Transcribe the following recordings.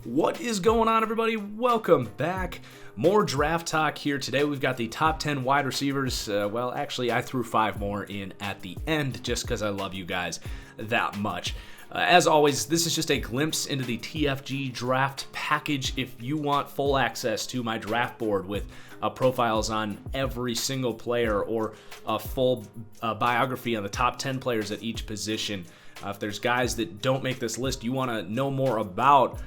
What is going on, everybody? Welcome back. More draft talk here. Today we've got the top 10 wide receivers. Well, actually, I threw 5 more in at the end just because I love you guys that much. As always, this is just a glimpse into the TFG draft package. If you want full access to my draft board with profiles on every single player or a full biography on the top 10 players at each position, if there's guys that don't make this list you want to know more about,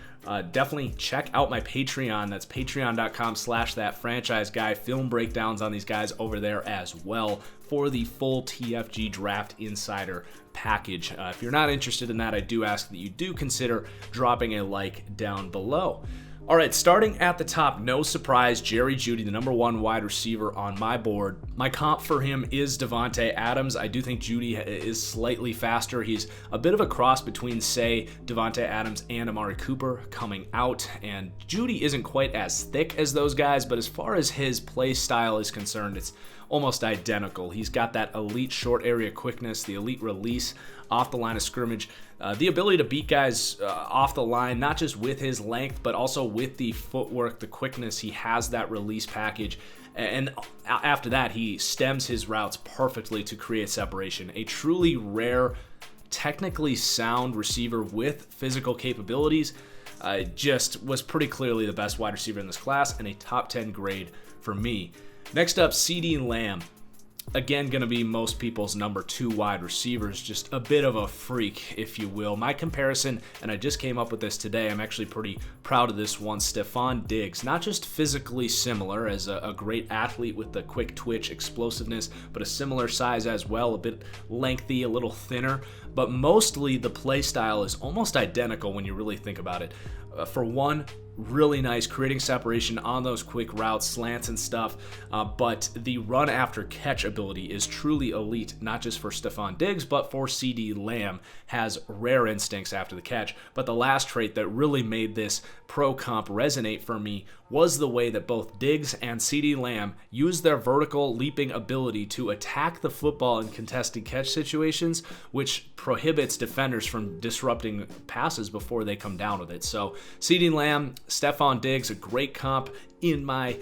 definitely check out my Patreon. That's patreon.com/ThatFranchiseGuy. Film breakdowns on these guys over there as well for the full TFG Draft Insider package. If you're not interested in that, I do ask that you do consider dropping a like down below. All right, starting at the top, no surprise, Jeudy, the number 1 wide receiver on my board. My comp for him is Davante Adams. I do think Jeudy is slightly faster. He's a bit of a cross between, say, Davante Adams and Amari Cooper coming out, and Jeudy isn't quite as thick as those guys, but as far as his play style is concerned, it's almost identical. He's got that elite short area quickness, the elite release off the line of scrimmage, the ability to beat guys off the line, not just with his length, but also with the footwork, the quickness. He has that release package. And after that, he stems his routes perfectly to create separation. A truly rare, technically sound receiver with physical capabilities. Just was pretty clearly the best wide receiver in this class and a top 10 grade for me. Next up, CeeDee Lamb. Again, going to be most people's number 2 wide receivers, just a bit of a freak, if you will. My comparison, and I just came up with this today, I'm actually pretty proud of this one, Stefon Diggs. Not just physically similar as a great athlete with the quick twitch explosiveness, but a similar size as well, a bit lengthy, a little thinner, but mostly the play style is almost identical when you really think about it. For one, really nice creating separation on those quick routes, slants and stuff, but the run after catch ability is truly elite, not just for Stefon Diggs, but for CeeDee Lamb. Has rare instincts after the catch. But the last trait that really made this pro comp resonate for me was the way that both Diggs and CeeDee Lamb use their vertical leaping ability to attack the football in contested catch situations, which prohibits defenders from disrupting passes before they come down with it. So CeeDee Lamb, Stefon Diggs, a great comp in my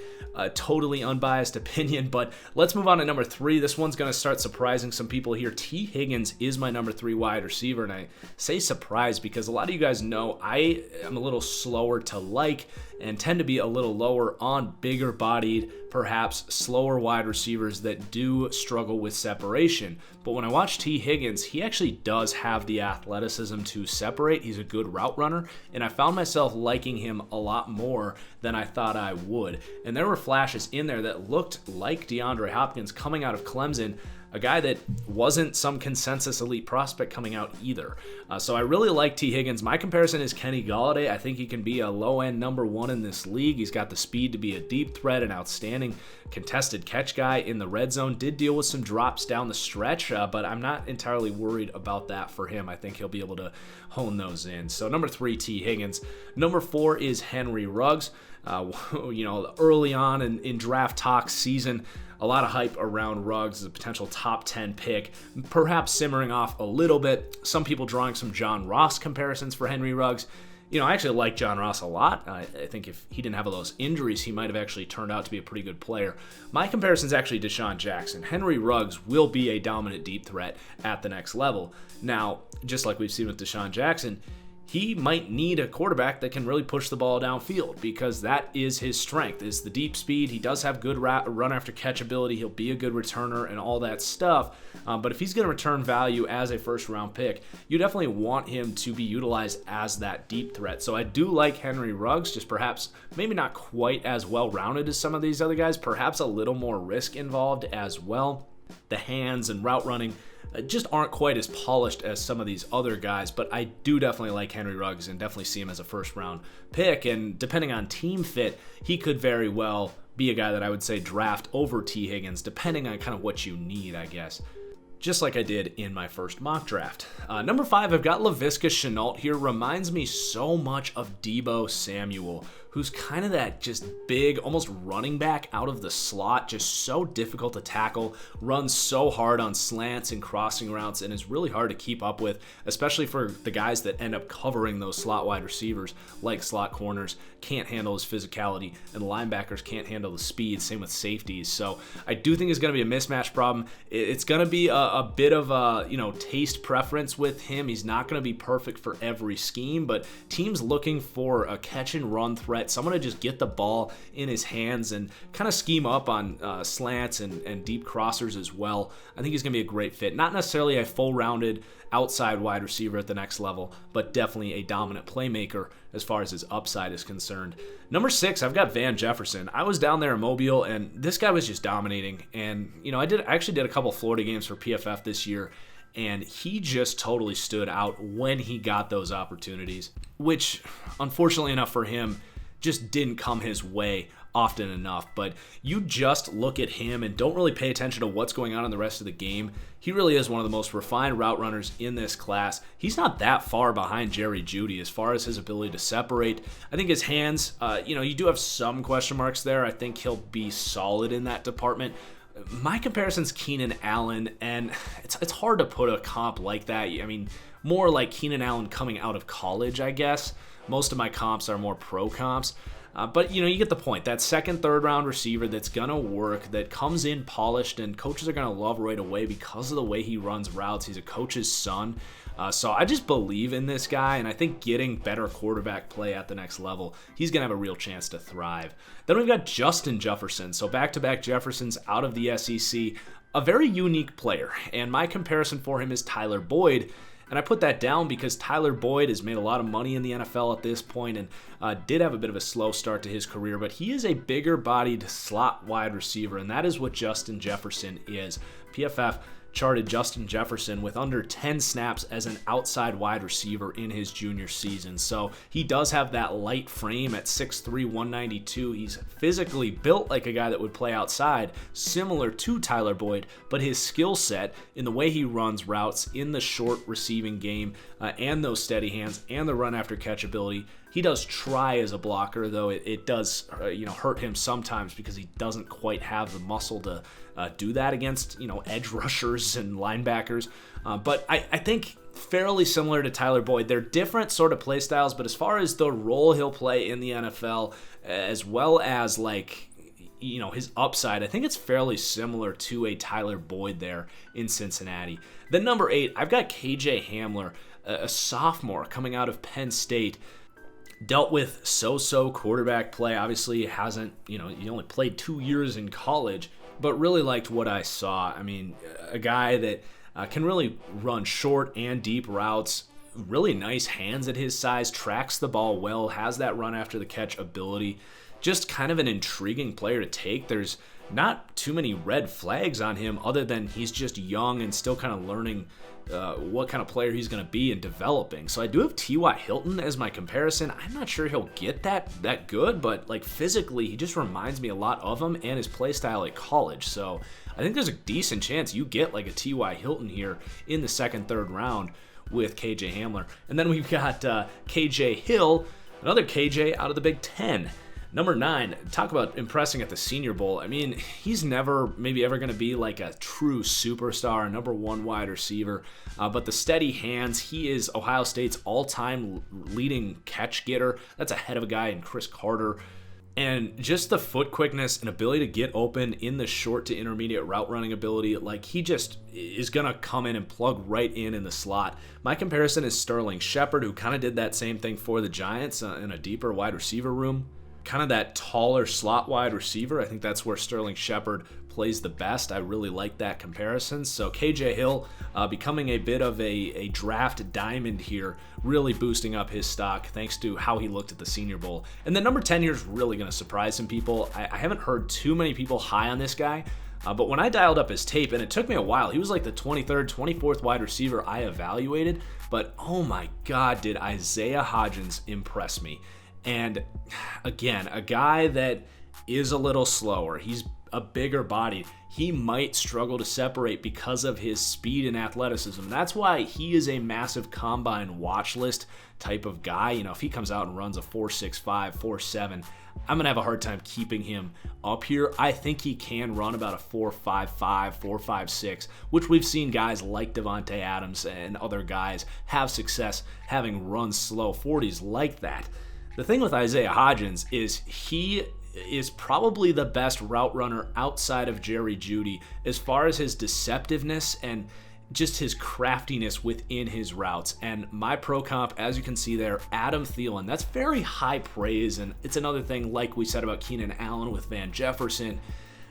totally unbiased opinion. But let's move on to number 3. This one's going to start surprising some people here. T. Higgins is my number 3 wide receiver, and I say surprised because a lot of you guys know I am a little slower to like and tend to be a little lower on bigger bodied, perhaps slower wide receivers that do struggle with separation. But when I watch T. Higgins, he actually does have the athleticism to separate. He's a good route runner, and I found myself liking him a lot more than I thought I would. And there were flashes in there that looked like DeAndre Hopkins coming out of Clemson, a guy that wasn't some consensus elite prospect coming out either. So I really like T. Higgins. My comparison is Kenny Golladay. I think he can be a low-end number 1 in this league. He's got the speed to be a deep threat, an outstanding contested catch guy in the red zone. Did deal with some drops down the stretch, but I'm not entirely worried about that for him. I think he'll be able to hone those in. So number 3, T. Higgins. Number 4 is Henry Ruggs. Early on in draft talk season, a lot of hype around Ruggs as a potential top 10 pick, perhaps simmering off a little bit. Some people drawing some John Ross comparisons for Henry Ruggs. I actually like John Ross a lot. I think if he didn't have all those injuries, he might have actually turned out to be a pretty good player. My comparison is actually Deshaun Jackson. Henry Ruggs will be a dominant deep threat at the next level. Now, just like we've seen with Deshaun Jackson, he might need a quarterback that can really push the ball downfield because that is his strength, is the deep speed. He does have good run after catch ability. He'll be a good returner and all that stuff. But if he's going to return value as a first round pick, you definitely want him to be utilized as that deep threat. So I do like Henry Ruggs, just perhaps maybe not quite as well rounded as some of these other guys, perhaps a little more risk involved as well. The hands and route running just aren't quite as polished as some of these other guys, but I do definitely like Henry Ruggs and definitely see him as a first round pick. And depending on team fit, he could very well be a guy that I would say draft over T. Higgins, depending on kind of what you need, I guess. just like I did in my first mock draft. Number 5, I've got Laviska Shenault here. Reminds me so much of Deebo Samuel, who's kind of that just big, almost running back out of the slot, just so difficult to tackle, runs so hard on slants and crossing routes, and is really hard to keep up with, especially for the guys that end up covering those slot wide receivers, like slot corners, can't handle his physicality, and linebackers can't handle the speed, same with safeties. So I do think it's going to be a mismatch problem. It's going to be a bit of a taste preference with him. He's not going to be perfect for every scheme, but teams looking for a catch and run threat, someone to just get the ball in his hands and kind of scheme up on slants and deep crossers as well. I think he's going to be a great fit. Not necessarily a full-rounded outside wide receiver at the next level, but definitely a dominant playmaker as far as his upside is concerned. Number 6, I've got Van Jefferson. I was down there in Mobile, and this guy was just dominating. And I actually did a couple Florida games for PFF this year, and he just totally stood out when he got those opportunities, which, unfortunately enough for him, just didn't come his way often enough. But you just look at him and don't really pay attention to what's going on in the rest of the game. He really is one of the most refined route runners in this class. He's not that far behind Jerry Jeudy as far as his ability to separate. I think his hands, you do have some question marks there. I think he'll be solid in that department. My comparison's Keenan Allen, and it's hard to put a comp like that. I mean, more like Keenan Allen coming out of college, I guess. Most of my comps are more pro comps. But, you get the point. That second, third round receiver that's going to work, that comes in polished, and coaches are going to love right away because of the way he runs routes. He's a coach's son. So I just believe in this guy, and I think getting better quarterback play at the next level, he's going to have a real chance to thrive. Then we've got Justin Jefferson. So back-to-back Jeffersons out of the SEC. A very unique player, and my comparison for him is Tyler Boyd. And I put that down because Tyler Boyd has made a lot of money in the NFL at this point and did have a bit of a slow start to his career, but he is a bigger-bodied slot wide receiver, and that is what Justin Jefferson is. PFF charted Justin Jefferson with under 10 snaps as an outside wide receiver in his junior season. So he does have that light frame at 6'3", 192. He's physically built like a guy that would play outside, similar to Tyler Boyd, but his skill set in the way he runs routes in the short receiving game and those steady hands and the run after catch ability. He does try as a blocker, though it does hurt him sometimes because he doesn't quite have the muscle to do that against edge rushers and linebackers. But I think fairly similar to Tyler Boyd. They're different sort of play styles, but as far as the role he'll play in the NFL, as well as his upside, I think it's fairly similar to a Tyler Boyd there in Cincinnati. Then number 8, I've got KJ Hamler, a sophomore coming out of Penn State. Dealt with so-so quarterback play. Obviously hasn't, he only played 2 years in college, but really liked what I saw. I mean, a guy that can really run short and deep routes, really nice hands at his size, tracks the ball well, has that run after the catch ability. Just kind of an intriguing player to take. There's not too many red flags on him other than he's just young and still kind of learning what kind of player he's going to be and developing. So I do have T.Y. Hilton as my comparison. I'm not sure he'll get that good, but physically he just reminds me a lot of him and his play style at college. So I think there's a decent chance you get a T.Y. Hilton here in the second, third round with KJ Hamler. And then we've got KJ Hill, another KJ out of the Big Ten. Number 9, talk about impressing at the Senior Bowl. I mean, he's never maybe ever going to be a true superstar, a number 1 wide receiver, but the steady hands, he is Ohio State's all-time leading catch getter. That's ahead of a guy in Chris Carter. And just the foot quickness and ability to get open in the short to intermediate route running ability, he just is going to come in and plug right in the slot. My comparison is Sterling Sheperd, who kind of did that same thing for the Giants in a deeper wide receiver room. Kind of that taller slot wide receiver. I think that's where Sterling Sheperd plays the best. I really like that comparison. So KJ Hill becoming a bit of a draft diamond here, really boosting up his stock thanks to how he looked at the Senior Bowl. And then number 10 here is really going to surprise some people. I haven't heard too many people high on this guy, but when I dialed up his tape, and it took me a while, he was the 23rd, 24th wide receiver I evaluated, but oh my God, did Isaiah Hodgins impress me. And again, a guy that is a little slower. He's a bigger body. he might struggle to separate because of his speed and athleticism. That's why he is a massive combine watch list type of guy. You know, if he comes out and runs a 4.65, 4.7, I'm going to have a hard time keeping him up here. I think he can run about a 4.55, 4.56, which we've seen guys like Devontae Adams and other guys have success having run slow 40s like that. The thing with Isaiah Hodgins is he is probably the best route runner outside of Jerry Jeudy as far as his deceptiveness and just his craftiness within his routes. And my pro comp, as you can see there, Adam Thielen, that's very high praise. And it's another thing like we said about Keenan Allen with Van Jefferson.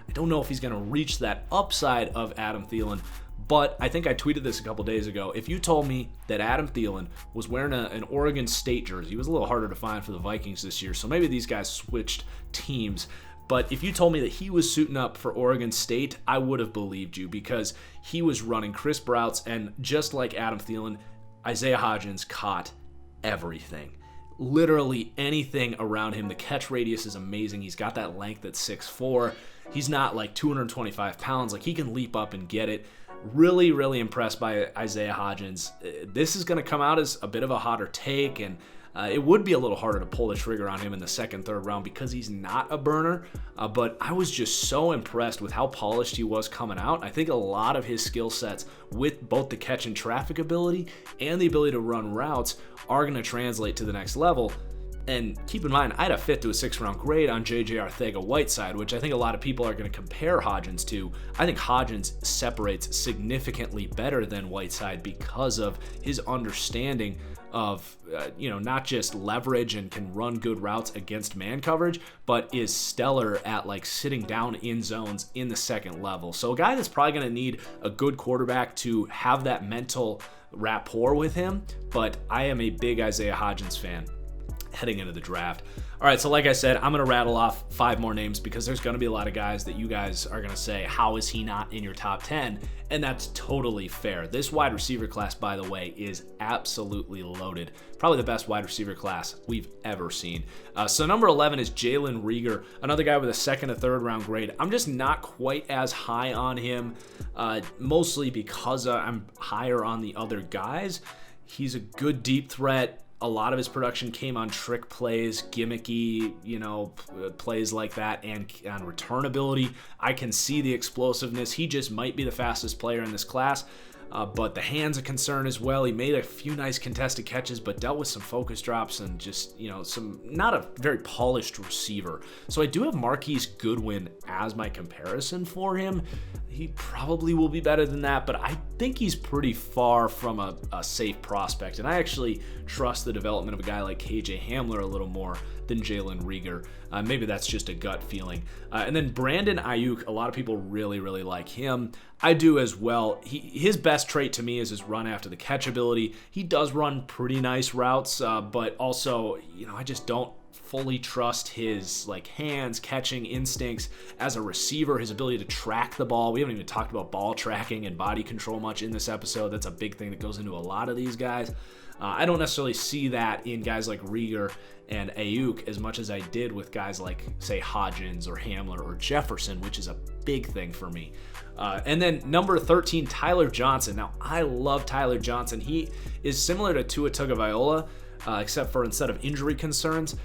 I don't know if he's going to reach that upside of Adam Thielen, but I think I tweeted this a couple days ago. If you told me that Adam Thielen was wearing an Oregon State jersey, he was a little harder to find for the Vikings this year, so maybe these guys switched teams. But if you told me that he was suiting up for Oregon State, I would have believed you because he was running crisp routes, and just like Adam Thielen, Isaiah Hodgins caught everything. Literally anything around him. The catch radius is amazing. He's got that length at 6'4". He's not like 225 pounds. Like, he can leap up and get it. Really, really impressed by Isaiah Hodgins. This is going to come out as a bit of a hotter take, and it would be a little harder to pull the trigger on him in the second, third round because he's not a burner, but I was just so impressed with how polished he was coming out. I think a lot of his skill sets with both the catch and traffic ability and the ability to run routes are going to translate to the next level. And keep in mind, I had a 5th to a 6th round grade on J.J. Arcega-Whiteside, which I think a lot of people are going to compare Hodgins to. I think Hodgins separates significantly better than Whiteside because of his understanding of, not just leverage and can run good routes against man coverage, but is stellar at like sitting down in zones in the second level. So a guy that's probably going to need a good quarterback to have that mental rapport with him, but I am a big Isaiah Hodgins fan heading into the draft. All right, so like I said, I'm going to rattle off 5 more names because there's going to be a lot of guys that you guys are going to say, how is he not in your top 10? And that's totally fair. This wide receiver class, by the way, is absolutely loaded. Probably the best wide receiver class we've ever seen. So number 11 is Jalen Reagor, another guy with a 2nd to 3rd round grade. I'm just not quite as high on him, mostly because I'm higher on the other guys. He's a good deep threat. A lot of his production came on trick plays, gimmicky, plays like that, and on return ability. I can see the explosiveness. He just might be the fastest player in this class, but the hand's a concern as well. He made a few nice contested catches, but dealt with some focus drops and just, some not a very polished receiver. So I do have Marquise Goodwin as my comparison for him. He probably will be better than that, but I think he's pretty far from a safe prospect. And I actually trust the development of a guy like KJ Hamler a little more than Jalen Reagor. Maybe that's just a gut feeling. And then Brandon Ayuk, a lot of people really, really like him. I do as well. His best trait to me is his run after the catch ability. He does run pretty nice routes, but also, I just don't fully trust his hands catching instincts as a receiver, his ability to track the ball. We haven't even talked about ball tracking and body control much in this episode. That's a big thing that goes into a lot of these guys. I don't necessarily see that in guys like Reagor and Ayuk as much as I did with guys like, say, Hodgins or Hamler or Jefferson, which is a big thing for me. And then number 13, Tyler Johnson. Now, I love Tyler Johnson. He is similar to Tua Tagovailoa, except for instead of injury concerns,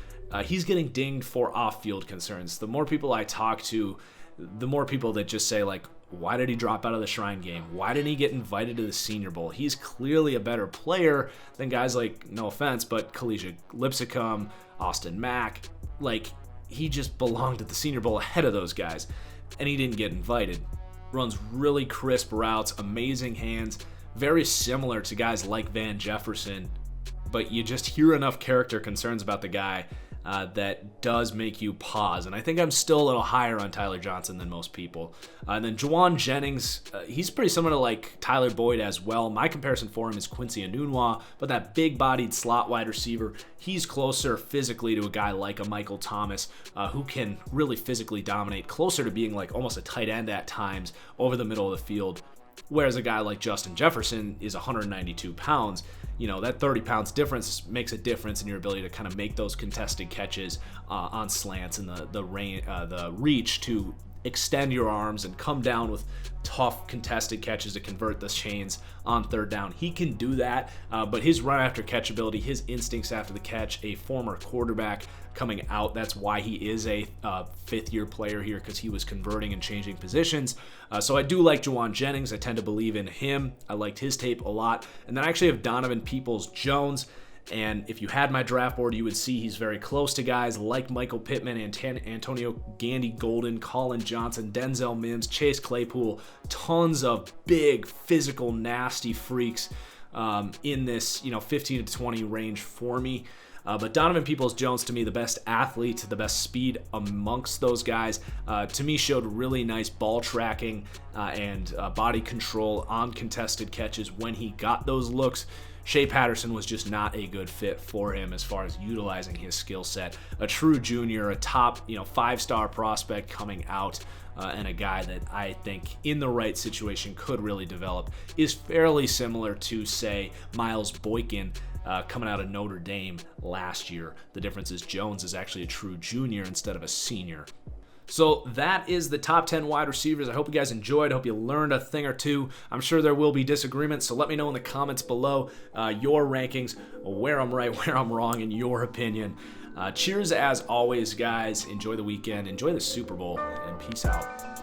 he's getting dinged for off-field concerns. The more people I talk to, the more people that just say, why did he drop out of the Shrine Game? Why didn't he get invited to the Senior Bowl? He's clearly a better player than guys like, no offense, but Kalisha Lipscomb, Austin Mack. He just belonged at the Senior Bowl ahead of those guys, and he didn't get invited. Runs really crisp routes, amazing hands, very similar to guys like Van Jefferson, but you just hear enough character concerns about the guy that does make you pause. And I think I'm still a little higher on Tyler Johnson than most people. And then Juwan Jennings, he's pretty similar to Tyler Boyd as well. My comparison for him is Quincy Enunwa, but that big-bodied slot wide receiver, he's closer physically to a guy like a Michael Thomas, who can really physically dominate, closer to being almost a tight end at times over the middle of the field. Whereas a guy like Justin Jefferson is 192 pounds. That 30 pounds difference makes a difference in your ability to kind of make those contested catches on slants and the reach to extend your arms and come down with tough contested catches to convert the chains on third down. He can do that, but his run after catch ability, his instincts after the catch, a former quarterback coming out, that's why he is a fifth-year player here, because he was converting and changing positions. So I do like Juwan Jennings. I tend to believe in him. I liked his tape a lot. And then I actually have Donovan Peoples-Jones. And if you had my draft board, you would see he's very close to guys like Michael Pittman, Antonio Gandy-Golden, Colin Johnson, Denzel Mims, Chase Claypool, tons of big, physical, nasty freaks in this 15 to 20 range for me. But Donovan Peoples-Jones, to me, the best athlete, the best speed amongst those guys, to me showed really nice ball tracking and body control on contested catches when he got those looks. Shea Patterson was just not a good fit for him as far as utilizing his skill set. A true junior, a top 5-star prospect coming out, and a guy that I think in the right situation could really develop, is fairly similar to, say, Miles Boykin coming out of Notre Dame last year. The difference is Jones is actually a true junior instead of a senior. So that is the top 10 wide receivers. I hope you guys enjoyed. I hope you learned a thing or two. I'm sure there will be disagreements, so let me know in the comments below your rankings, where I'm right, where I'm wrong, in your opinion. Cheers as always, guys. Enjoy the weekend. Enjoy the Super Bowl, and peace out.